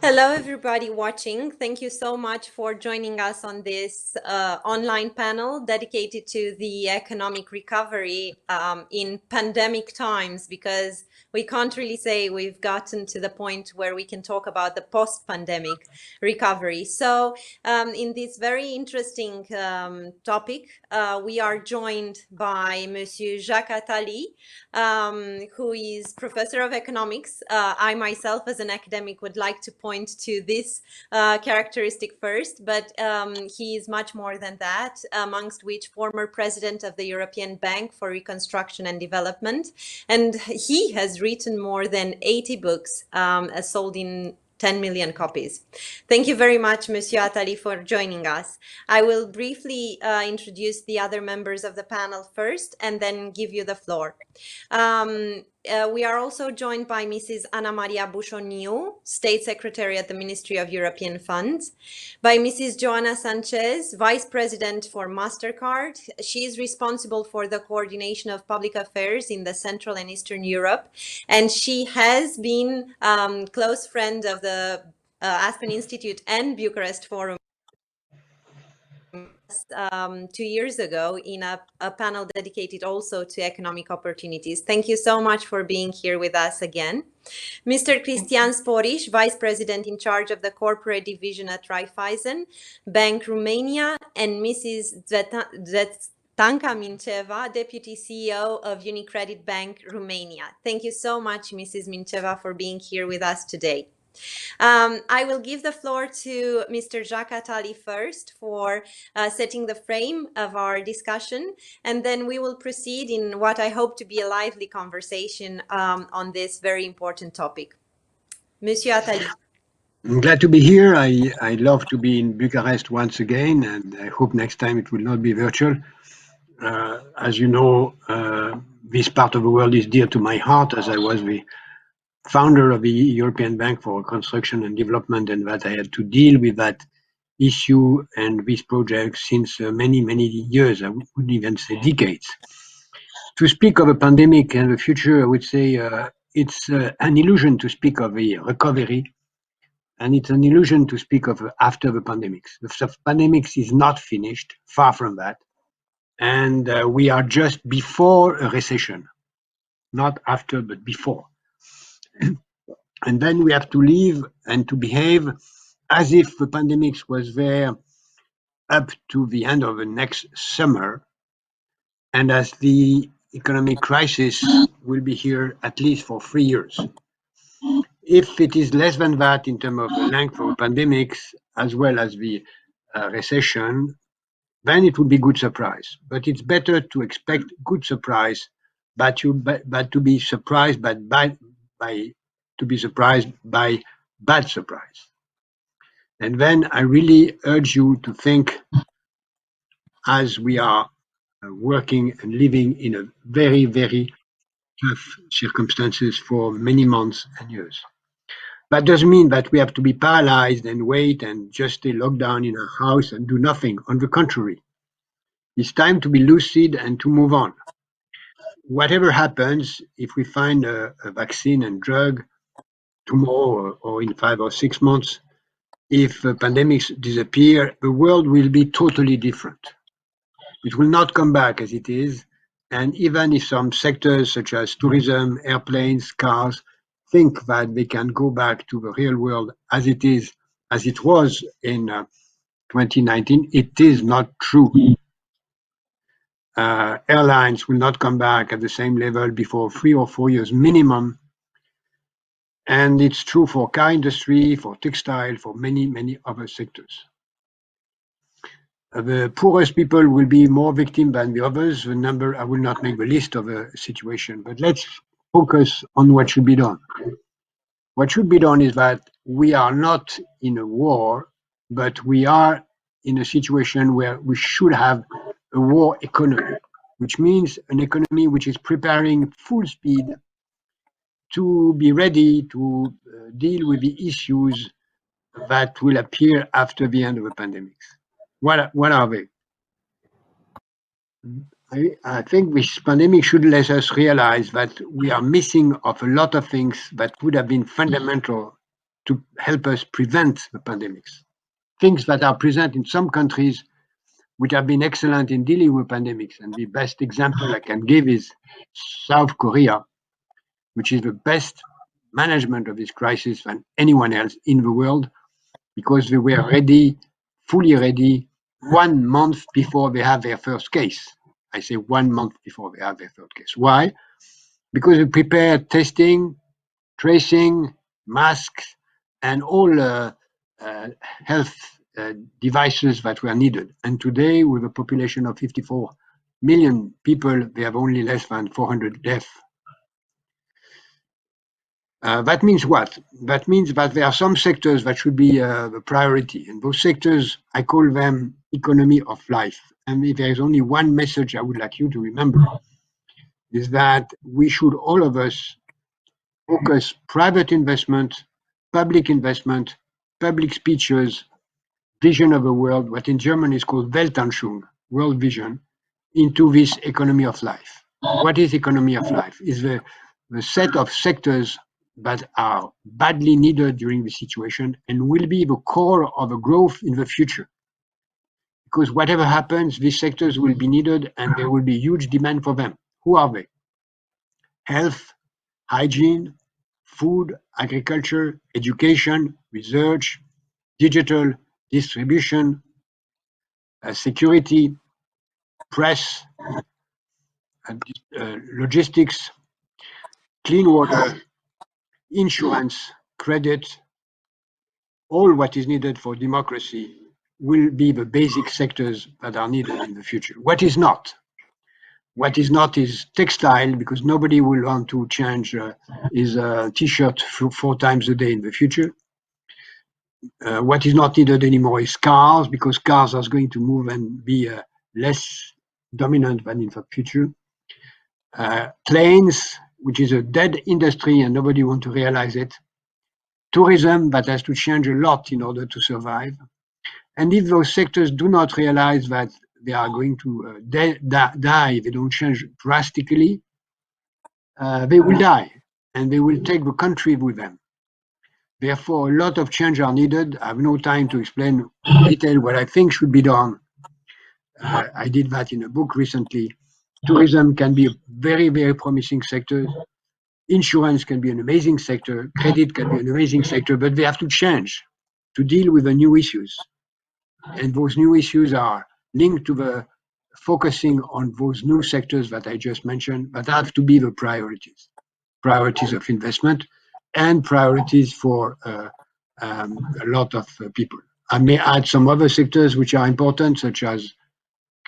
Hello, everybody watching. Thank you so much for joining us on this online panel dedicated to the economic recovery in pandemic times, because we can't really say we've gotten to the point where we can talk about the post-pandemic recovery. So in this very interesting topic, we are joined by Monsieur Jacques Attali, who is professor of economics. I myself, as an academic, would like to point to this characteristic first, but he is much more than that, amongst which former president of the European Bank for Reconstruction and Development. And he has written more than 80 books, sold in 10 million copies. Thank you very much, Monsieur Attali, for joining us. I will briefly introduce the other members of the panel first and then give you the floor. We are also joined by Mrs. Ana Maria Bușoniu, State Secretary at the Ministry of European Funds, by Mrs. Joana Sanchez, Vice President for MasterCard. She is responsible for the coordination of public affairs in the Central and Eastern Europe, and she has been close friend of the Aspen Institute and Bucharest Forum 2 years ago in a panel dedicated also to economic opportunities. Thank you so much for being here with us again. Mr. Cristian Sporiș, Vice President in charge of the Corporate Division at Raiffeisen Bank Romania, and Mrs. Zvetanka Minceva, Deputy CEO of UniCredit Bank Romania. Thank you so much, Mrs. Minceva, for being here with us today. I will give the floor to Mr. Jacques Attali first for setting the frame of our discussion, and then we will proceed in what I hope to be a lively conversation on this very important topic. Monsieur Attali. I'm glad to be here. I love to be in Bucharest once again, and I hope next time it will not be virtual. As you know, this part of the world is dear to my heart, as I was the founder of the European Bank for Reconstruction and Development, and that I had to deal with that issue and this project since many, many years. I wouldn't even say decades. To speak of a pandemic and the future, I would say it's an illusion to speak of a recovery, and it's an illusion to speak of after the pandemics. The pandemics is not finished, far from that, and we are just before a recession, not after, but before. And then we have to live and to behave as if the pandemics was there up to the end of the next summer, and as the economic crisis will be here at least for 3 years. If it is less than that in terms of the length of pandemics, as well as the recession, then it would be good surprise. But it's better to expect good surprise, but to be surprised by bad surprise. And then I really urge you to think, as we are working and living in a very, very tough circumstances for many months and years. That doesn't mean that we have to be paralyzed and wait and just stay locked down in our house and do nothing. On the contrary, it's time to be lucid and to move on. Whatever happens, if we find a vaccine and drug tomorrow or in 5 or 6 months, if pandemics disappear, the world will be totally different. It will not come back as it is. And even if some sectors such as tourism, airplanes, cars, think that they can go back to the real world as it is, as it was in 2019, it is not true. Airlines will not come back at the same level before 3 or 4 years minimum. And it's true for car industry, for textile, for many, many other sectors. The poorest people will be more victim than the others. The number, I will not make the list of the situation, but let's focus on what should be done. What should be done is that we are not in a war, but we are in a situation where we should have a war economy, which means an economy which is preparing full speed to be ready to deal with the issues that will appear after the end of the pandemics. What are they? I think this pandemic should let us realize that we are missing of a lot of things that would have been fundamental to help us prevent the pandemics. Things that are present in some countries which have been excellent in dealing with pandemics. And the best example I can give is South Korea, which is the best management of this crisis than anyone else in the world, because they were ready, fully ready, 1 month before they have their first case. I say 1 month before they have their third case. Why? Because they prepared testing, tracing, masks, and all health devices that were needed. And today, with a population of 54 million people, they have only less than 400 deaths. That means what? That means that there are some sectors that should be the priority. And those sectors, I call them economy of life. And if there is only one message I would like you to remember, is that we should, all of us, focus private investment, public speeches, vision of the world, what in German is called Weltanschauung, world vision, into this economy of life. What is economy of life? Is the set of sectors that are badly needed during the situation and will be the core of the growth in the future. Because whatever happens, these sectors will be needed and there will be huge demand for them. Who are they? Health, hygiene, food, agriculture, education, research, digital, distribution, security, press, logistics, clean water, insurance, credit, all what is needed for democracy will be the basic sectors that are needed in the future. What is not? What is not is textile, because nobody will want to change his t-shirt 4 times a day in the future. What is not needed anymore is cars, because cars are going to move and be less dominant than in the future. Planes, which is a dead industry and nobody wants to realize it. Tourism, that has to change a lot in order to survive. And if those sectors do not realize that they are going to die, if they don't change drastically, they will die and they will take the country with them. Therefore, a lot of change are needed. I have no time to explain in detail what I think should be done. I did that in a book recently. Tourism can be a very, very promising sector. Insurance can be an amazing sector. Credit can be an amazing sector, but they have to change to deal with the new issues. And those new issues are linked to the focusing on those new sectors that I just mentioned, that have to be the priorities of investment and priorities for a lot of people. I may add some other sectors which are important, such as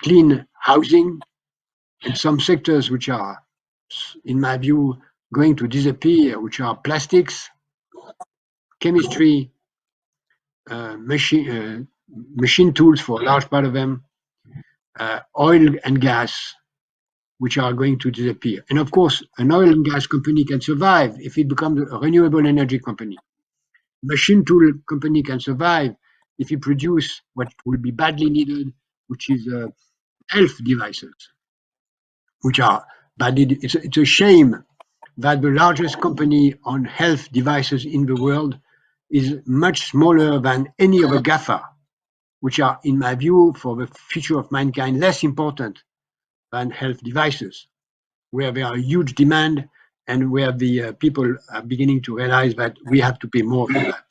clean housing, and some sectors which are, in my view, going to disappear, which are plastics, chemistry, machine tools for a large part of them, oil and gas, which are going to disappear. And of course, an oil and gas company can survive if it becomes a renewable energy company. Machine tool company can survive if it produce what will be badly needed, which is health devices, which are badly. It's a shame that the largest company on health devices in the world is much smaller than any of the GAFA, which are, in my view, for the future of mankind, less important than health devices, where there are huge demand and where the people are beginning to realize that we have to pay more for that.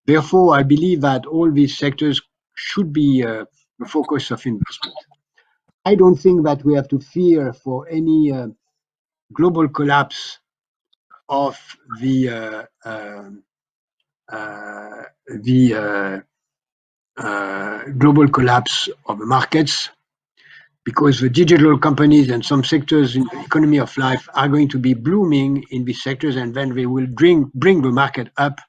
Therefore, I believe that all these sectors should be the focus of investment. I don't think that we have to fear for any global collapse of the global collapse of the markets, because the digital companies and some sectors in the economy of life are going to be blooming in these sectors, and then they will bring the market up,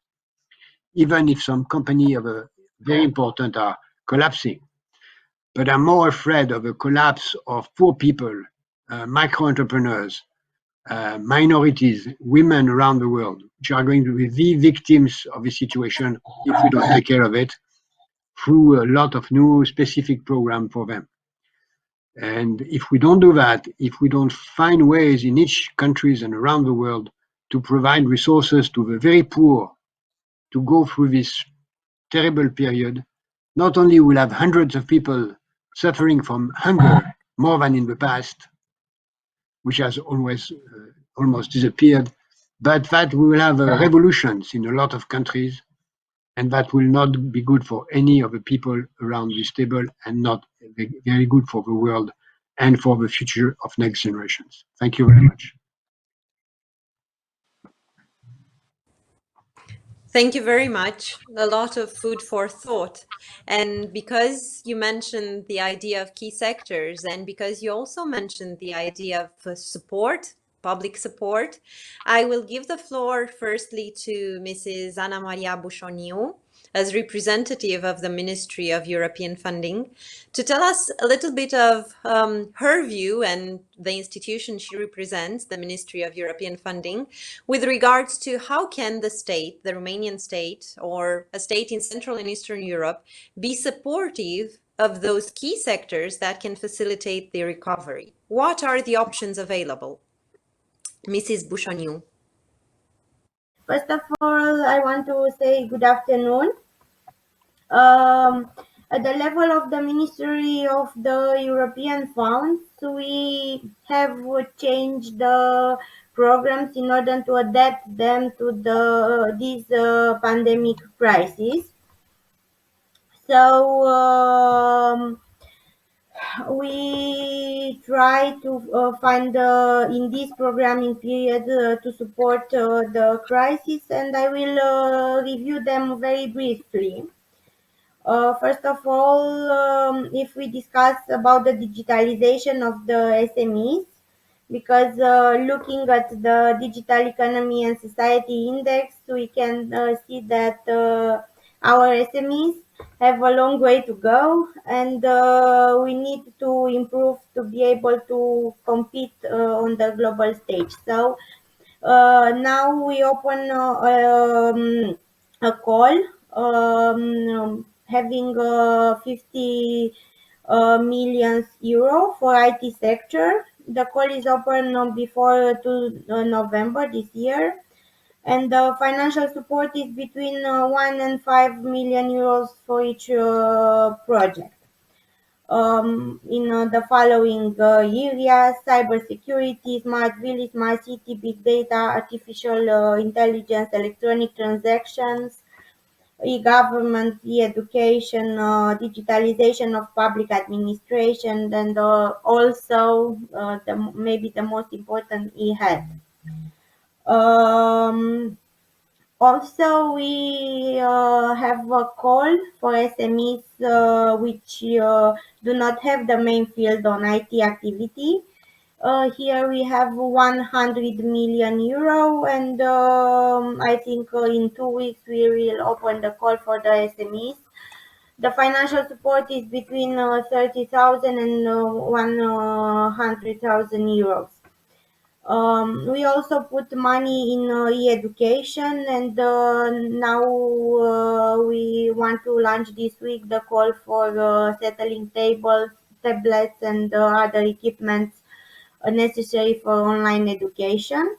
even if some companies of a very important are collapsing. But I'm more afraid of a collapse of poor people, micro entrepreneurs, minorities, women around the world, which are going to be the victims of this situation if we don't take care of it through a lot of new specific programs for them. And if we don't do that, if we don't find ways in each countries and around the world to provide resources to the very poor, to go through this terrible period. Not only will have hundreds of people suffering from hunger more than in the past, which has always almost disappeared, but that we will have revolutions in a lot of countries, and that will not be good for any of the people around this table, and not very good for the world and for the future of next generations. Thank you very much. Thank you very much. A lot of food for thought. And because you mentioned the idea of key sectors, and because you also mentioned the idea of support, public support, I will give the floor firstly to Mrs. Ana Maria Bușoniu, as representative of the Ministry of European Funding, to tell us a little bit of her view and the institution she represents, the Ministry of European Funding, with regards to how can the state, the Romanian state, or a state in Central and Eastern Europe, be supportive of those key sectors that can facilitate the recovery. What are the options available? Mrs. Bușoniu. First of all, I want to say good afternoon. At the level of the Ministry of the European Funds, we have changed the programs in order to adapt them to this pandemic crisis. So we try to find in this programming period to support the crisis, and I will review them very briefly. First of all, if we discuss about the digitalization of the SMEs, because looking at the digital economy and society index, we can see that our SMEs have a long way to go, and we need to improve to be able to compete on the global stage. So now we open a call having 50 million euro for IT sector. The call is open before to November this year, and the financial support is between 1 and 5 million euros for each project. In the following areas: cybersecurity, smart village, smart city, big data, artificial intelligence, electronic transactions, e-government, e-education, digitalization of public administration, and also maybe the most important, e-health. Also, we have a call for SMEs which do not have the main field on IT activity. Here we have 100 million euro, and I think in 2 weeks we will open the call for the SMEs. The financial support is between 30,000 and 100,000 euros. We also put money in e-education, and now we want to launch this week the call for settling tablets, and other equipments necessary for online education.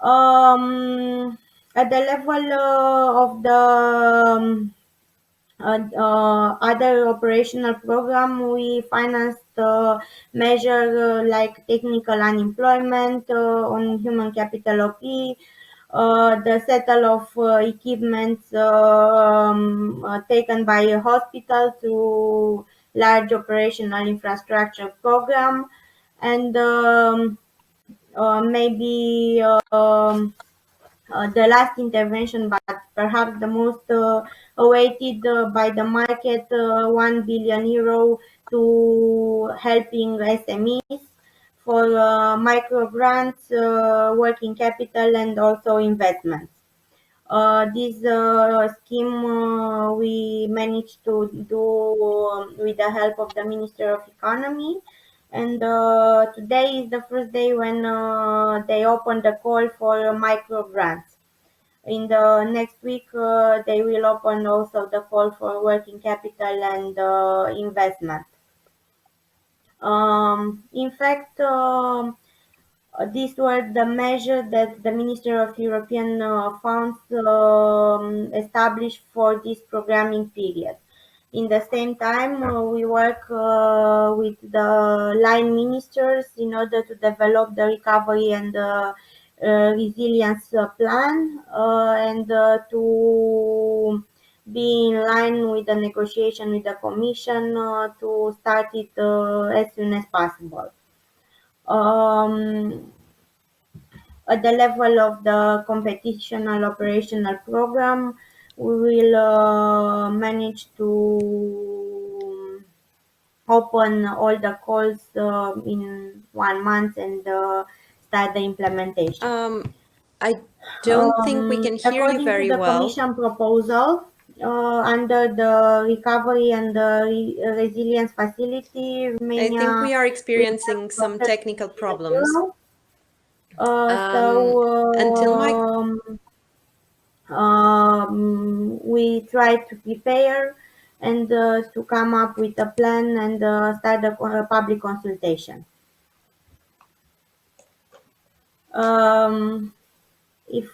At the level of the other operational program, we financed measures like technical unemployment on human capital OP, the settle of equipments taken by a hospital to large operational infrastructure program, and maybe the last intervention, but perhaps the most awaited by the market, 1 billion euro to helping SMEs for micro grants, working capital, and also investments. This scheme we managed to do with the help of the Minister of Economy, and today is the first day when they opened the call for micro grants. In the next week, they will open also the call for working capital and investment. In fact, These were the measures that the Minister of European Funds established for this programming period. In the same time, we work with the line ministers in order to develop the recovery and resilience plan and to be in line with the negotiation with the Commission to start it as soon as possible. Um, at the level of the competitional operational program, we will manage to open all the calls in 1 month and start the implementation. I don't think we can hear you According to very the well. Commission proposal, under the recovery and the resilience facility, I think Romania we are will experiencing have some access technical to the problems. euro. Um, until my We try to prepare and to come up with a plan and start a public consultation. Um, if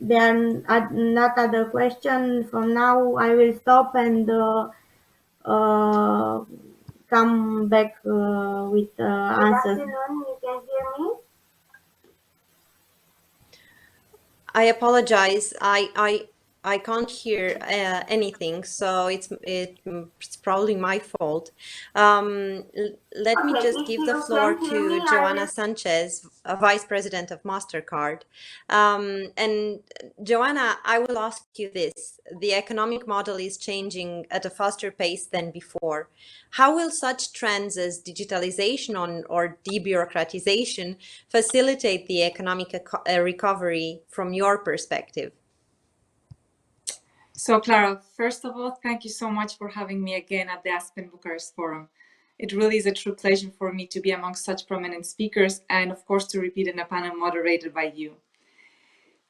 there are not other questions from now, I will stop and uh, come back with answers. Good afternoon, you can hear me? I apologize. I can't hear anything, so it's probably my fault. Let me Okay, just if give the you floor can hear to me, I Joanna will. Sanchez, a Vice President of Mastercard. And Joanna, I will ask you this. The economic model is changing at a faster pace than before. How will such trends as digitalization or de-bureaucratization facilitate the economic recovery from your perspective? So, Clara, first of all, thank you so much for having me again at the Aspen Bucharest Forum. It really is a true pleasure for me to be among such prominent speakers and, of course, to repeat in a panel moderated by you.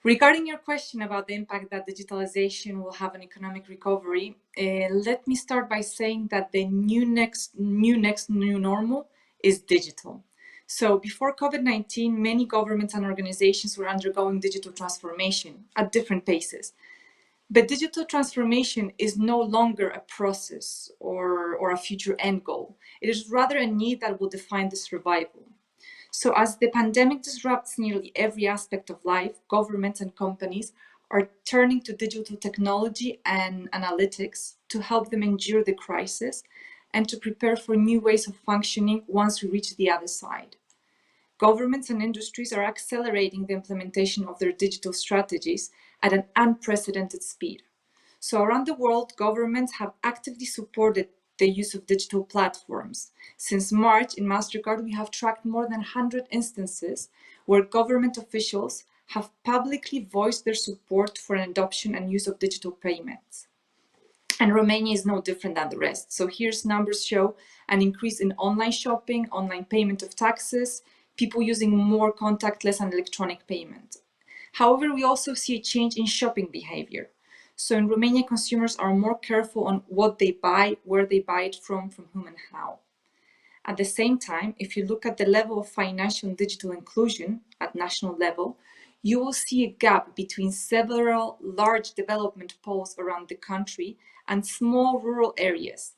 Regarding your question about the impact that digitalization will have on economic recovery, let me start by saying that the new normal is digital. So before COVID-19, many governments and organizations were undergoing digital transformation at different paces. But digital transformation is no longer a process or a future end goal. It is rather a need that will define the survival. So as the pandemic disrupts nearly every aspect of life, governments and companies are turning to digital technology and analytics to help them endure the crisis and to prepare for new ways of functioning once we reach the other side. Governments and industries are accelerating the implementation of their digital strategies at an unprecedented speed. So around the world, governments have actively supported the use of digital platforms. Since March, in Mastercard, we have tracked more than 100 instances where government officials have publicly voiced their support for an adoption and use of digital payments. And Romania is no different than the rest. So here's numbers show an increase in online shopping, online payment of taxes, people using more contactless and electronic payment. However, we also see a change in shopping behavior. So in Romania, consumers are more careful on what they buy, where they buy it from whom and how. At the same time, if you look at the level of financial and digital inclusion at national level, you will see a gap between several large development poles around the country and small rural areas.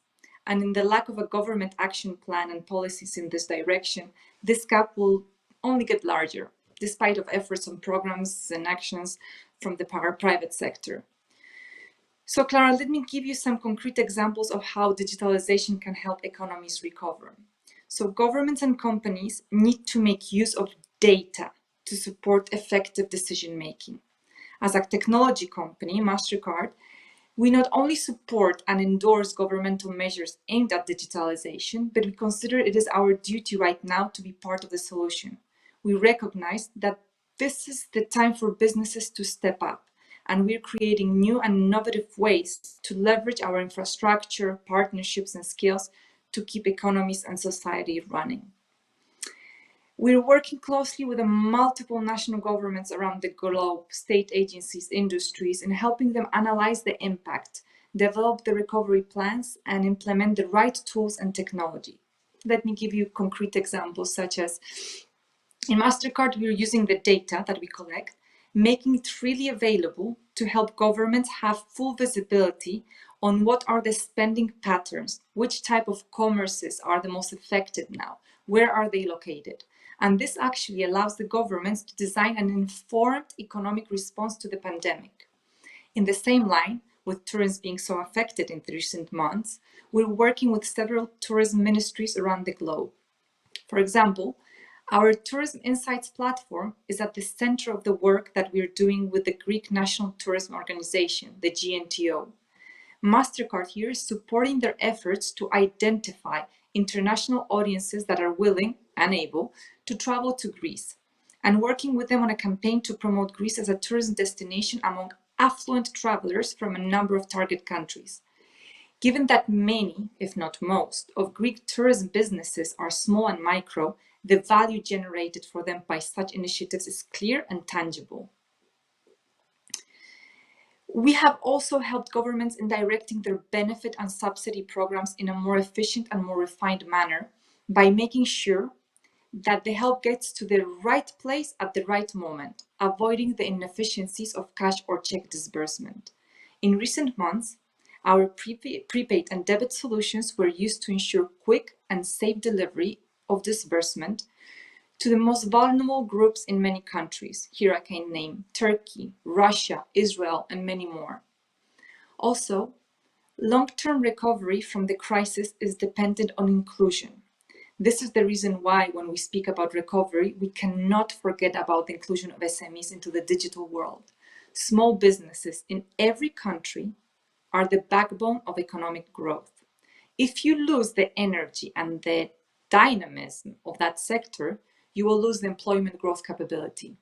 And in the lack of a government action plan and policies in this direction, this gap will only get larger, despite of efforts on programs and actions from the private sector. So, Clara, let me give you some concrete examples of how digitalization can help economies recover. So, governments and companies need to make use of data to support effective decision making. As a technology company, Mastercard, we not only support and endorse governmental measures aimed at digitalization, but we consider it is our duty right now to be part of the solution. We recognize that this is the time for businesses to step up, and we're creating new and innovative ways to leverage our infrastructure, partnerships, and skills to keep economies and society running. We're working closely with the multiple national governments around the globe, state agencies, industries, in helping them analyze the impact, develop the recovery plans, and implement the right tools and technology. Let me give you concrete examples, such as In MasterCard, we're using the data that we collect, making it freely available to help governments have full visibility on what are the spending patterns, which type of commerces are the most affected now, where are they located. And this actually allows the governments to design an informed economic response to the pandemic. In the same line, with tourism being so affected in the recent months, we're working with several tourism ministries around the globe. For example, our Tourism Insights platform is at the center of the work that we're doing with the Greek National Tourism Organization, the GNTO. MasterCard here is supporting their efforts to identify international audiences that are willing and able to travel to Greece, and working with them on a campaign to promote Greece as a tourism destination among affluent travelers from a number of target countries. Given that many, if not most, of Greek tourism businesses are small and micro, the value generated for them by such initiatives is clear and tangible. We have also helped governments in directing their benefit and subsidy programs in a more efficient and more refined manner by making sure that the help gets to the right place at the right moment, avoiding the inefficiencies of cash or check disbursement. In recent months, our prepaid and debit solutions were used to ensure quick and safe delivery of disbursement to the most vulnerable groups in many countries. Here I can name Turkey, Russia, Israel, and many more. Also, long-term recovery from the crisis is dependent on inclusion. This is the reason why when we speak about recovery, we cannot forget about the inclusion of SMEs into the digital world. Small businesses in every country are the backbone of economic growth. If you lose the energy and the dynamism of that sector, you will lose the employment growth capability.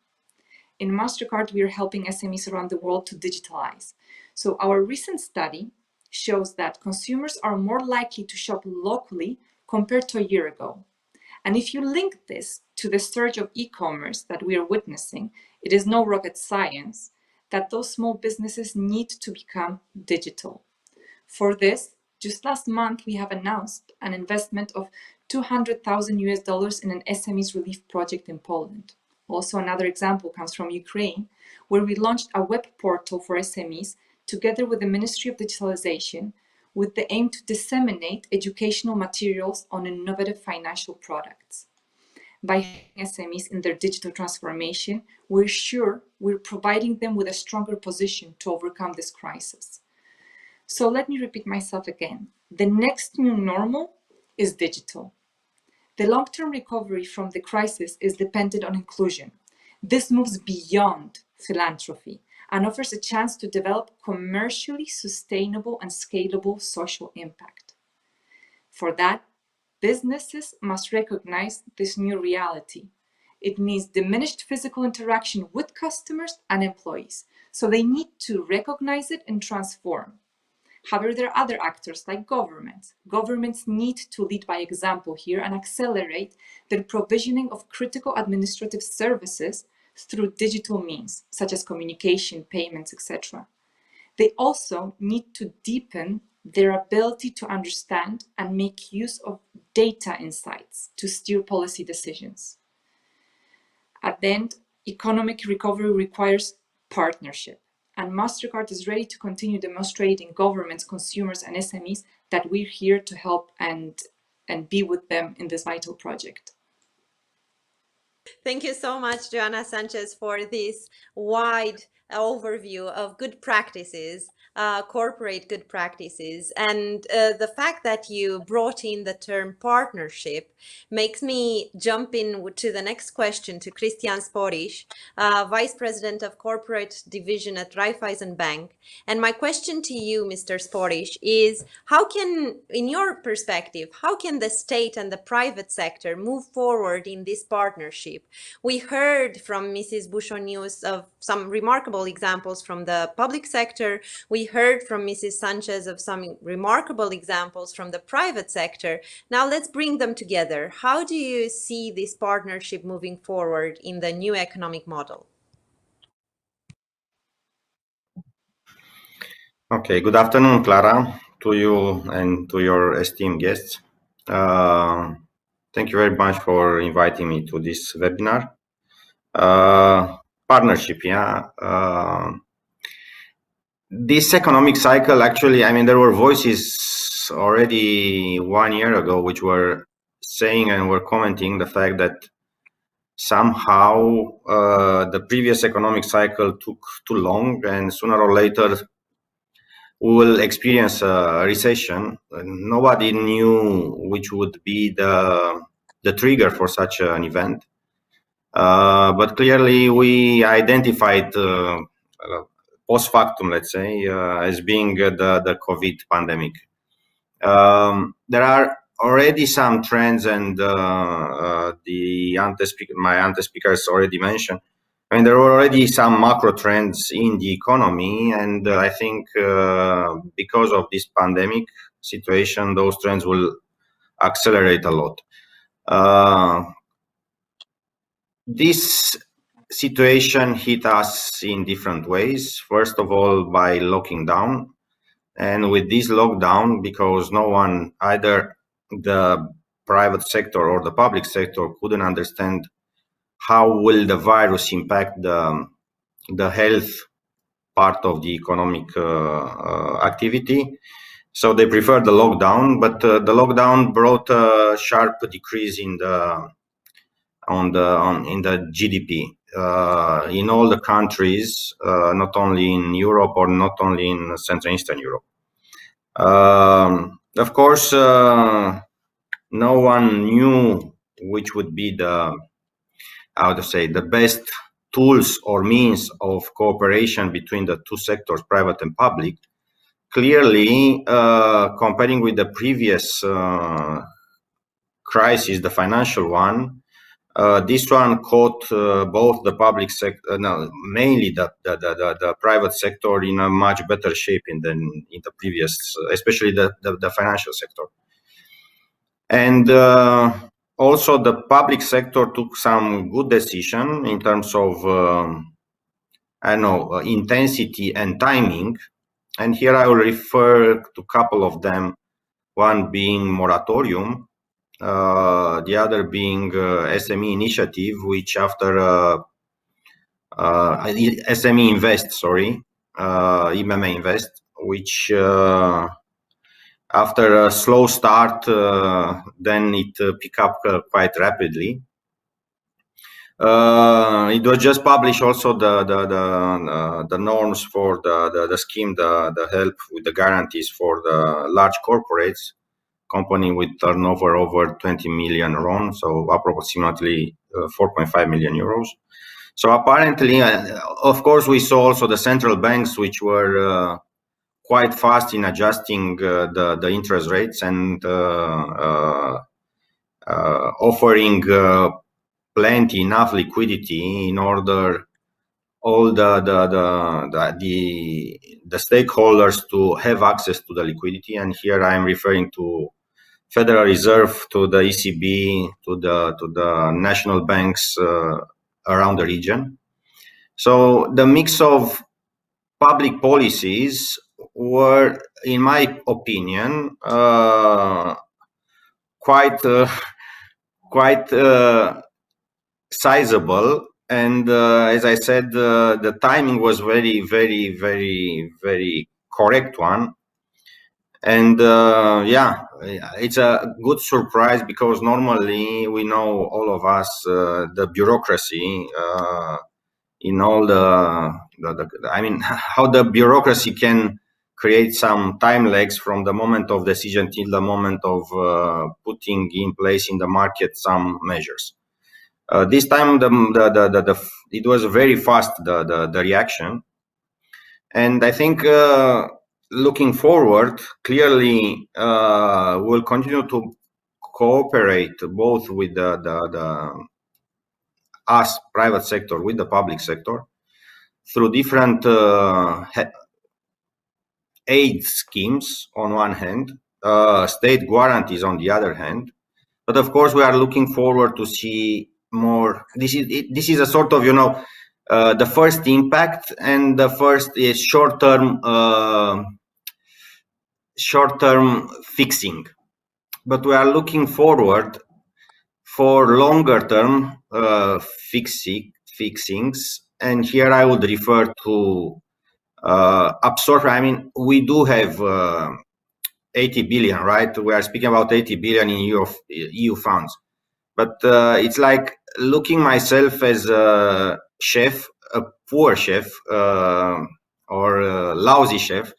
In MasterCard, we are helping SMEs around the world to digitalize. So our recent study shows that consumers are more likely to shop locally compared to a year ago. And if you link this to the surge of e-commerce that we are witnessing, it is no rocket science that those small businesses need to become digital. For this, just last month, we have announced an investment of $200,000 in an SMEs relief project in Poland. Also, another example comes from Ukraine, where we launched a web portal for SMEs together with the Ministry of Digitalisation with the aim to disseminate educational materials on innovative financial products. By helping SMEs in their digital transformation, we're sure we're providing them with a stronger position to overcome this crisis. So let me repeat myself again. The next new normal is digital. The long-term recovery from the crisis is dependent on inclusion. This moves beyond philanthropy and offers a chance to develop commercially sustainable and scalable social impact. For that, businesses must recognize this new reality. It means diminished physical interaction with customers and employees, so they need to recognize it and transform. However, there are other actors like governments. Governments need to lead by example here and accelerate the provisioning of critical administrative services through digital means, such as communication, payments, etc. They also need to deepen their ability to understand and make use of data insights to steer policy decisions. At the end, economic recovery requires partnership, and MasterCard is ready to continue demonstrating governments, consumers, and SMEs that we're here to help and be with them in this vital project. Thank you so much, Joanna Sanchez, for this wide overview of good practices, corporate good practices. And the fact that you brought in the term partnership makes me jump in to the next question to Christian Sporish, Vice President of Corporate Division at Raiffeisen Bank. And my question to you, Mr. Sporish, is how can, in your perspective, how can the state and the private sector move forward in this partnership? We heard from Mrs. Bushonius of some remarkable examples from the public sector. We heard from Mrs. Sanchez of some remarkable examples from the private sector. Now let's bring them together. How do you see this partnership moving forward in the new economic model? Okay, good afternoon, Clara, to you and to your esteemed guests. Thank you very much for inviting me to this webinar. Partnership, yeah. This economic cycle, actually, I mean, there were voices already 1 year ago which were saying and were commenting the fact that somehow the previous economic cycle took too long, and sooner or later we will experience a recession. Nobody knew which would be the trigger for such an event. But clearly we identified post factum, let's say, as being the COVID pandemic. There are already some trends, and my ante-speakers already mentioned. I mean, there are already some macro trends in the economy, and I think because of this pandemic situation, those trends will accelerate a lot. This situation hit us in different ways. First of all, by locking down. And with this lockdown, because no one, either the private sector or the public sector, couldn't understand how will the virus impact the health part of the economic activity. So they preferred the lockdown, but the lockdown brought a sharp decrease in the GDP in all the countries, not only in Europe or not only in Central Eastern Europe. Of course, no one knew which would be the best tools or means of cooperation between the two sectors, private and public. Clearly, comparing with the previous crisis, the financial one, this one caught both the public sector, mainly the private sector, in a much better shape than in the previous, especially the financial sector. And also the public sector took some good decision in terms of, intensity and timing. And here I will refer to a couple of them, one being moratorium, the other being SME initiative, which after SME Invest, IMM Invest, which after a slow start, then it picked up quite rapidly. It was just published also the norms for the scheme, the help with the guarantees for the large corporates, company with turnover over 20 million RON, so approximately 4.5 million euros. So apparently, of course, we saw also the central banks, which were quite fast in adjusting the interest rates and offering plenty enough liquidity in order all the stakeholders to have access to the liquidity. And here I am referring to Federal Reserve, to the ECB, to the national banks around the region. So the mix of public policies were, in my opinion, quite sizable. And as I said, the timing was very, very, very, very correct one. And it's a good surprise, because normally we know, all of us, the bureaucracy in all how the bureaucracy can create some time lags from the moment of decision till the moment of putting in place in the market some measures. This time it was very fast, the reaction. And I think looking forward, clearly we'll continue to cooperate both with us, private sector, with the public sector, through different aid schemes on one hand, state guarantees on the other hand. But of course, we are looking forward to see more. This is a sort of, the first impact, and the first is short-term fixing. But we are looking forward for longer term fixings. And here I would refer to absorption. I mean, we do have 80 billion, right? We are speaking about 80 billion in EU funds. But it's like looking myself as a chef, a poor chef, or a lousy chef.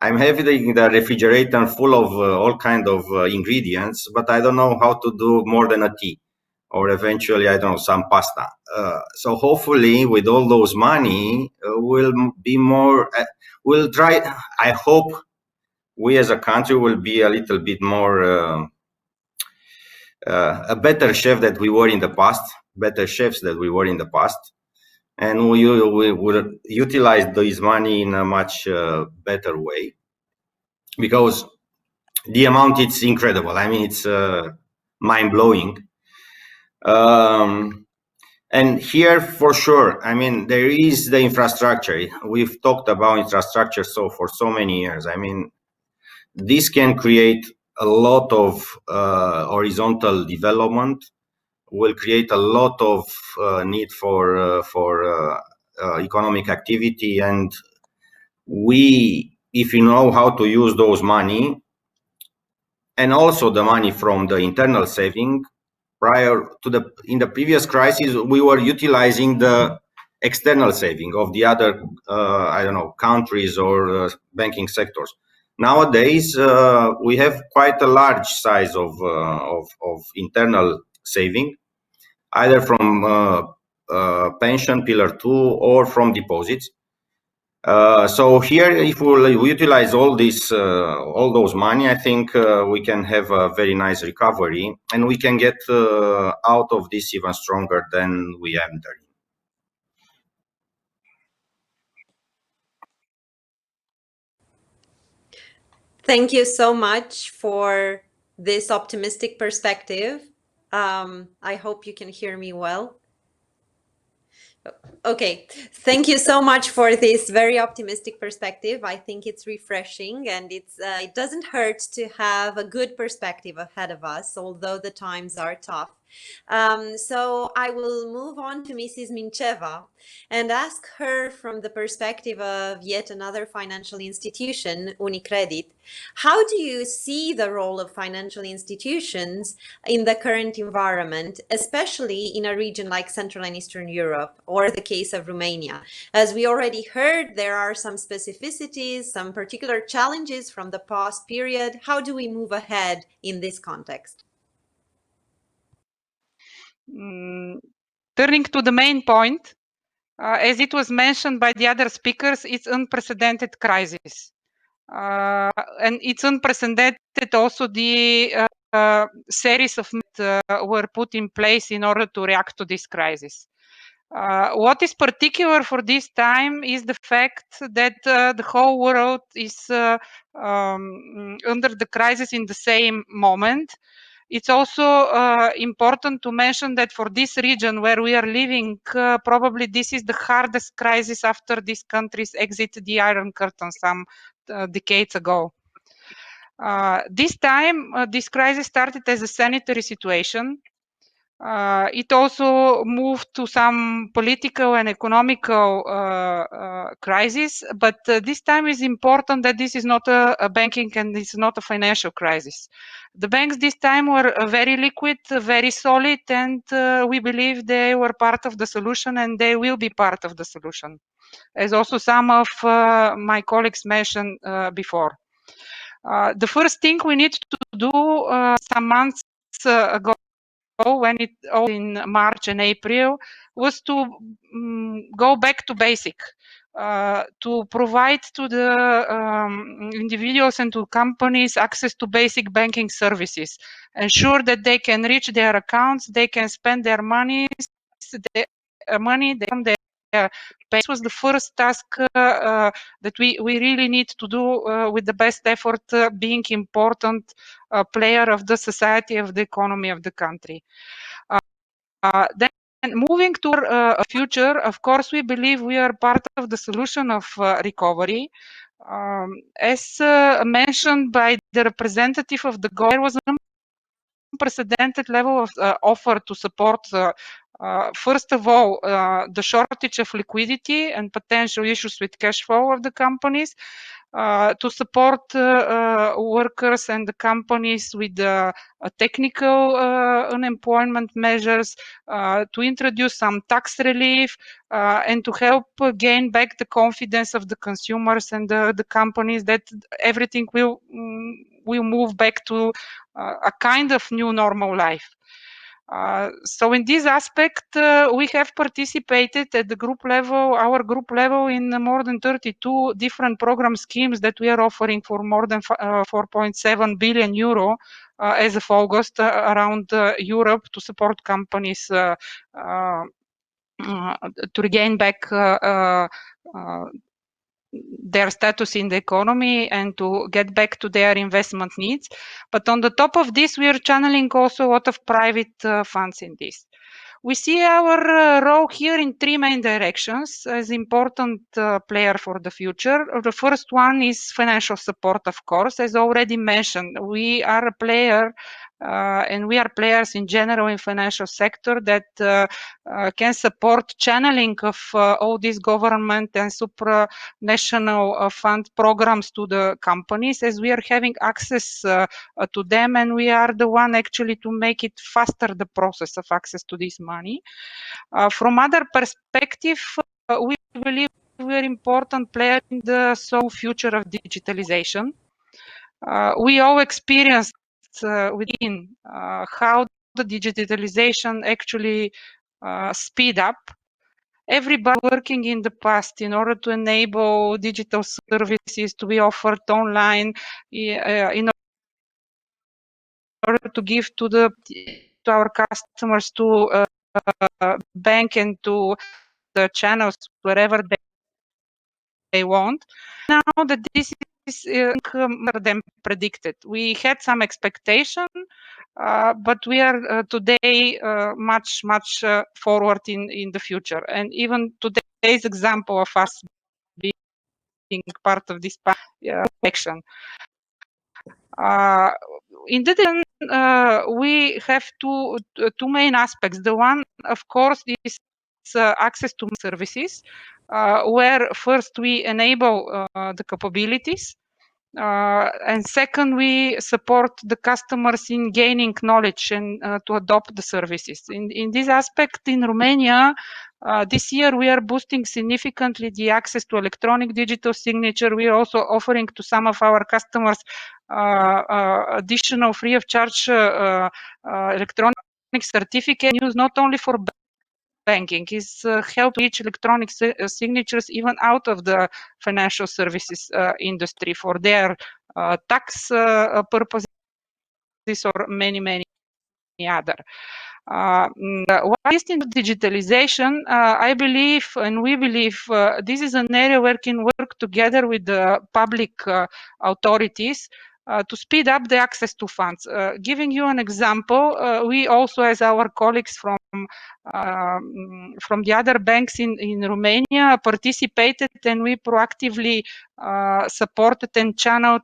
I'm having the refrigerator full of all kind of ingredients, but I don't know how to do more than a tea, or eventually, I don't know, some pasta. So hopefully, with all those money, we'll be more. We'll try. I hope we as a country will be a little bit more. A better chef that we were in the past, better chefs that we were in the past, and we would utilize this money in a much better way, because the amount is incredible. I mean, it's mind-blowing. And here, for sure, I mean, there is the infrastructure. We've talked about infrastructure for so many years. I mean, this can create a lot of horizontal development, will create a lot of need for economic activity. And if you know how to use those money, and also the money from the internal saving, in the previous crisis, we were utilizing the external saving of the other, I don't know, countries or banking sectors. Nowadays, we have quite a large size of internal saving, either from pension pillar 2 or from deposits. So here, if we utilize all those money, I think we can have a very nice recovery, and we can get out of this even stronger than we entered. Thank you so much for this optimistic perspective. I hope you can hear me well. Okay, thank you so much for this very optimistic perspective. I think it's refreshing, and it doesn't hurt to have a good perspective ahead of us, although the times are tough. So I will move on to Mrs. Mincheva and ask her, from the perspective of yet another financial institution, Unicredit, how do you see the role of financial institutions in the current environment, especially in a region like Central and Eastern Europe, or the case of Romania? As we already heard, there are some specificities, some particular challenges from the past period. How do we move ahead in this context? Turning to the main point, as it was mentioned by the other speakers, it's unprecedented crisis. And it's unprecedented also the series of were put in place in order to react to this crisis. What is particular for this time is the fact that the whole world is under the crisis in the same moment. It's also important to mention that for this region where we are living, probably this is the hardest crisis after these countries exit the Iron Curtain some decades ago. This time, this crisis started as a sanitary situation. It also moved to some political and economical crisis, but this time is important that this is not a banking and it's not a financial crisis. The banks this time were very liquid, very solid, and we believe they were part of the solution, and they will be part of the solution, as also some of my colleagues mentioned before. The first thing we need to do some months ago, when it all in March and April, was to go back to basic, to provide to the individuals and to companies access to basic banking services, ensure that they can reach their accounts, they can spend their money, this was the first task that we really need to do with the best effort, being important player of the society, of the economy of the country. Then moving to a future, of course, we believe we are part of the solution of recovery. As mentioned by the representative of the government, there was an unprecedented level of offer to support first of all, the shortage of liquidity and potential issues with cash flow of the companies, to support workers and the companies with technical unemployment measures, to introduce some tax relief, and to help gain back the confidence of the consumers and the companies that everything will move back to a kind of new normal life. So in this aspect, we have participated at the group level, our group level, in more than 32 different program schemes that we are offering for more than 4.7 billion euro as of August around Europe to support companies to regain back their status in the economy and to get back to their investment needs. But on the top of this, we are channeling also a lot of private funds in this. We see our role here in three main directions as important player for the future. The first one is financial support, of course. As already mentioned, we are a player and we are players in general in financial sector that can support channeling of all these government and supranational fund programs to the companies, as we are having access to them, and we are the one actually to make it faster, the process of access to this money. From other perspective, we believe we are important player in the future of digitalization. We all experienced within how the digitalization actually speed up. Everybody working in the past in order to enable digital services to be offered online, in order to give to our customers to bank and to the channels wherever they want. Now that this is more than predicted. We had some expectation, but we are today much forward in the future. And even today's example of us being part of this action. In addition, we have two main aspects. The one, of course, is access to services, where first we enable the capabilities, and second, we support the customers in gaining knowledge and to adopt the services. In this aspect, in Romania, this year we are boosting significantly the access to electronic digital signature. We are also offering to some of our customers additional free of charge electronic certificate used not only for banking, is help reach electronic signatures even out of the financial services industry for their tax purposes or many other. What is in digitalization? I believe, and we believe, this is an area where we can work together with the public authorities to speed up the access to funds. Giving you an example, we also, as our colleagues from the other banks in Romania, participated, and we proactively supported and channeled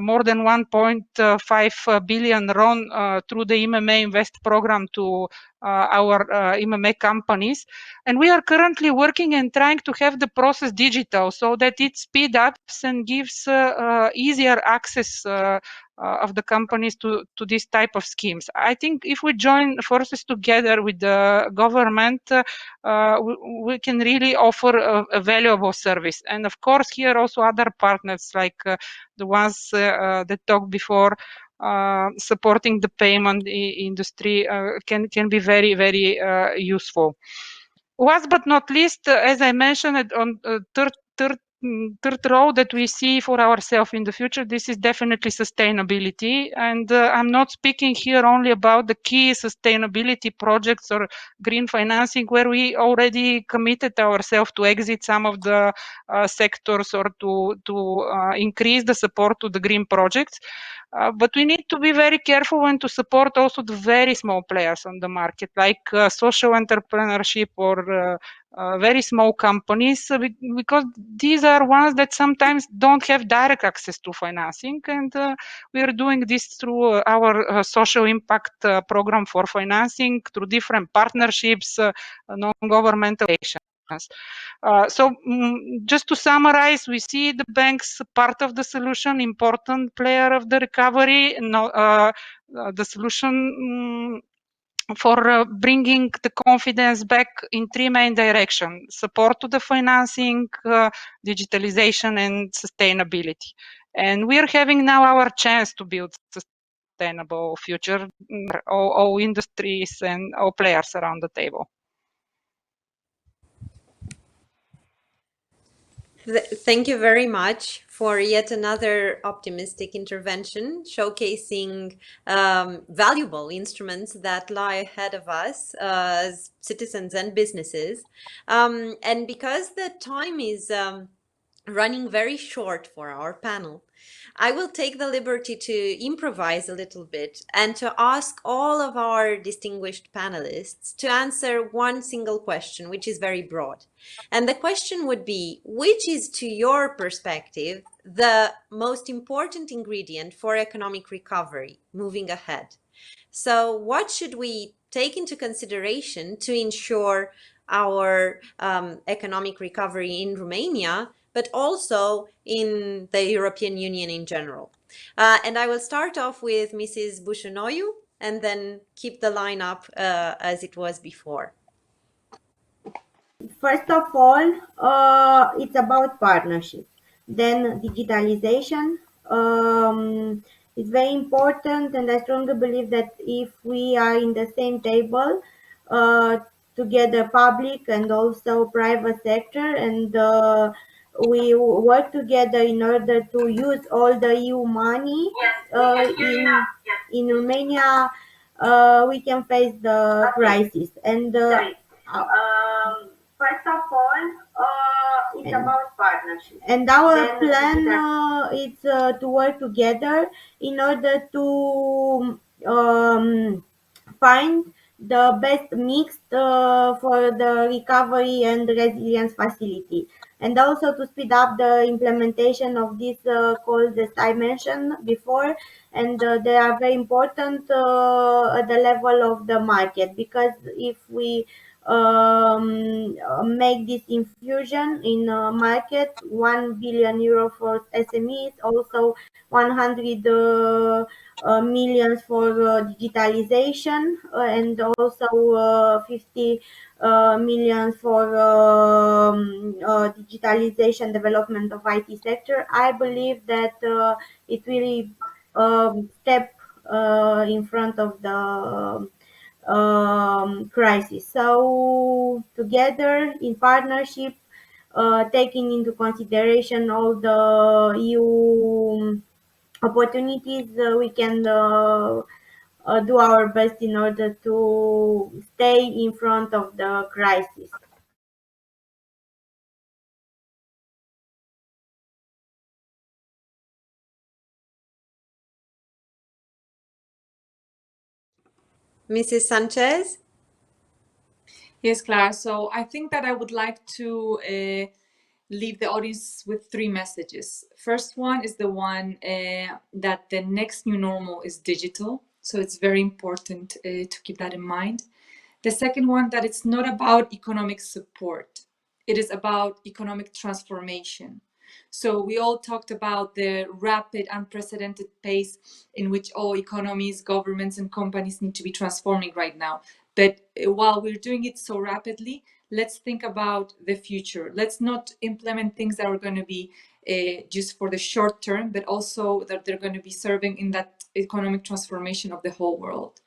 more than 1.5 billion RON through the IMM Invest program to our IMM companies. And we are currently working and trying to have the process digital so that it speeds up and gives easier access of the companies to this type of schemes. I think if we join forces together with the government, we can really offer a valuable service. And of course, here also other partners like the ones that talked before, supporting the payment industry can be very useful. Last but not least, as I mentioned, on third role that we see for ourselves in the future, this is definitely sustainability. And I'm not speaking here only about the key sustainability projects or green financing, where we already committed ourselves to exit some of the sectors or to increase the support to the green projects. But we need to be very careful and to support also the very small players on the market, like social entrepreneurship or very small companies, because these are ones that sometimes don't have direct access to financing, and we are doing this through our social impact program for financing, through different partnerships, non-governmental actions. Just to summarize, we see the banks part of the solution, important player of the recovery. The solution for bringing the confidence back in three main directions: support to the financing, digitalization, and sustainability. And we are having now our chance to build sustainable future, all industries and all players around the table. Thank you very much for yet another optimistic intervention, showcasing valuable instruments that lie ahead of us as citizens and businesses. And because the time is running very short for our panel, I will take the liberty to improvise a little bit and to ask all of our distinguished panelists to answer one single question, which is very broad. And the question would be, which is, to your perspective, the most important ingredient for economic recovery moving ahead? So what should we take into consideration to ensure our economic recovery in Romania, but also in the European Union in general? And I will start off with Mrs. Bușunoiu and then keep the line up as it was before. First of all, it's about partnership. Then digitalization. It's very important, and I strongly believe that if we are in the same table, together, public and also private sector, and we work together in order to use all the EU money in Romania, we can face the crisis. And first of all, it's about partnership. And our plan is to work together in order to find the best mix for the recovery and resilience facility, and also to speed up the implementation of these calls that I mentioned before. And they are very important at the level of the market, because if we make this infusion in market, 1 billion euro for SMEs, also 100 millions for digitalization, and also 50 millions for digitalization development of IT sector. I believe that it really step in front of the crisis. So together in partnership, taking into consideration all the EU opportunities, we can do our best in order to stay in front of the crisis. Mrs. Sanchez? Yes, Clara. So I think that I would like to leave the audience with three messages. First one is the one that the next new normal is digital. So it's very important to keep that in mind. The second one, that it's not about economic support. It is about economic transformation. So we all talked about the rapid, unprecedented pace in which all economies, governments, and companies need to be transforming right now. But while we're doing it so rapidly, let's think about the future. Let's not implement things that are going to be just for the short term, but also that they're going to be serving in that economic transformation of the whole world.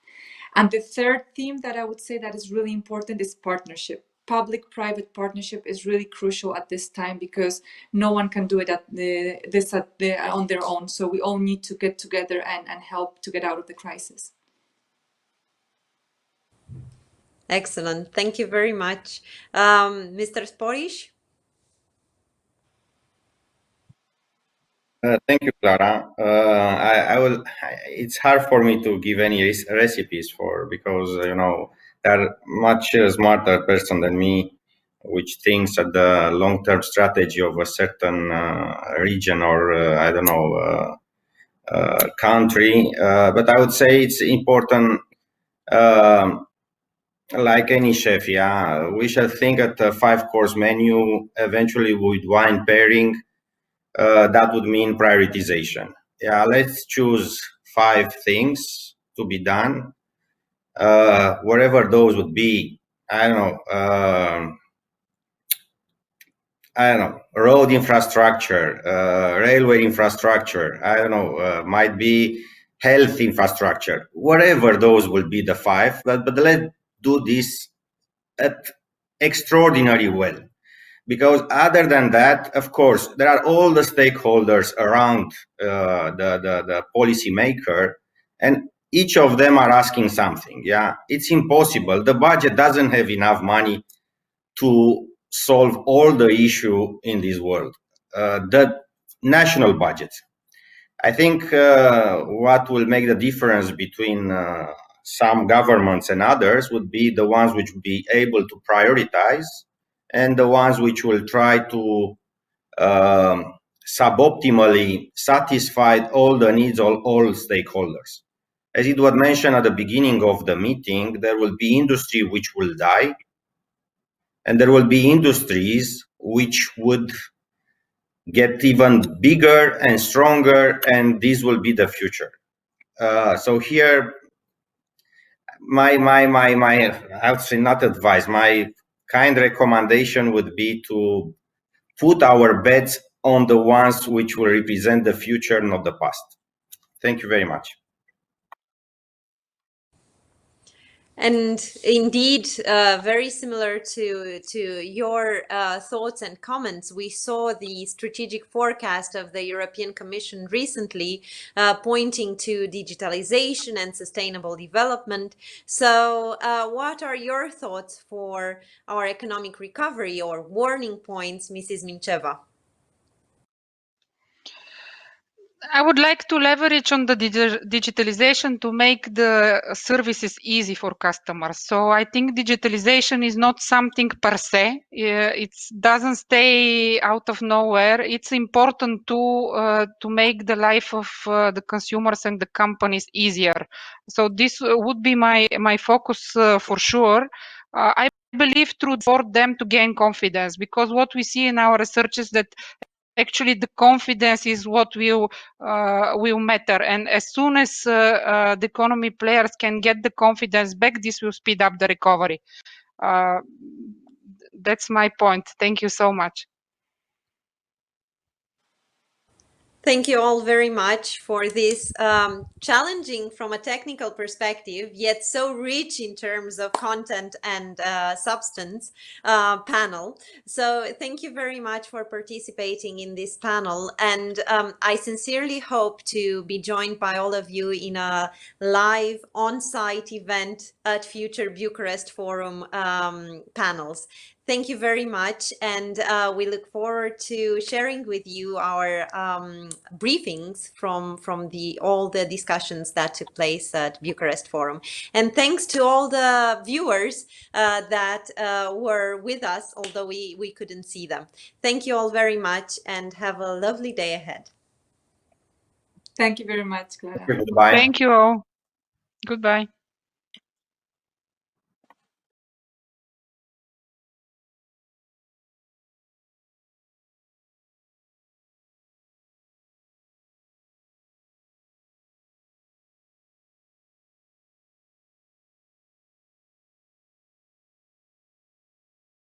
And the third theme that I would say that is really important is partnership. Public-private partnership is really crucial at this time, because no one can do it on their own. So we all need to get together and help to get out of the crisis. Excellent. Thank you very much. Mr. Sporish? Thank you, Clara. It's hard for me to give any recipes because, you know, they're much smarter person than me which thinks at the long-term strategy of a certain region or I don't know country. But I would say it's important. Like any chef, yeah, we shall think at a 5-course menu, eventually with wine pairing. That would mean prioritization. Yeah, let's choose 5 things to be done. Whatever those would be, I don't know, road infrastructure, railway infrastructure, I don't know, might be health infrastructure, whatever those will be the 5, but let's do this at extraordinary well. Because other than that, of course, there are all the stakeholders around the policy maker, and each of them are asking something. Yeah, it's impossible. The budget doesn't have enough money to solve all the issue in this world. The national budget. I think what will make the difference between some governments and others would be the ones which will be able to prioritize and the ones which will try to suboptimally satisfy all the needs of all stakeholders. As it was mentioned at the beginning of the meeting, there will be industry which will die, and there will be industries which would get even bigger and stronger, and this will be the future. So here, my I would say not advice, my kind recommendation would be to put our bets on the ones which will represent the future, not the past. Thank you very much. And indeed, very similar to your thoughts and comments, we saw the strategic forecast of the European Commission recently pointing to digitalization and sustainable development. So what are your thoughts for our economic recovery or warning points, Mrs. Mincheva? I would like to leverage on the digitalization to make the services easy for customers. So I think digitalization is not something per se. It doesn't stay out of nowhere. It's important to make the life of the consumers and the companies easier. So this would be my focus for sure. I believe for them to gain confidence, because what we see in our research is that actually the confidence is what will matter, and as soon as the economy players can get the confidence back, this will speed up the recovery. That's my point. Thank you so much. Thank you all very much for this challenging from a technical perspective, yet so rich in terms of content and substance panel. So thank you very much for participating in this panel. And I sincerely hope to be joined by all of you in a live on-site event at future Bucharest Forum panels. Thank you very much, and we look forward to sharing with you our briefings from all the discussions that took place at Bucharest Forum. And thanks to all the viewers that were with us, although we couldn't see them. Thank you all very much, and have a lovely day ahead. Thank you very much, Clara. Goodbye. Thank you all. Goodbye.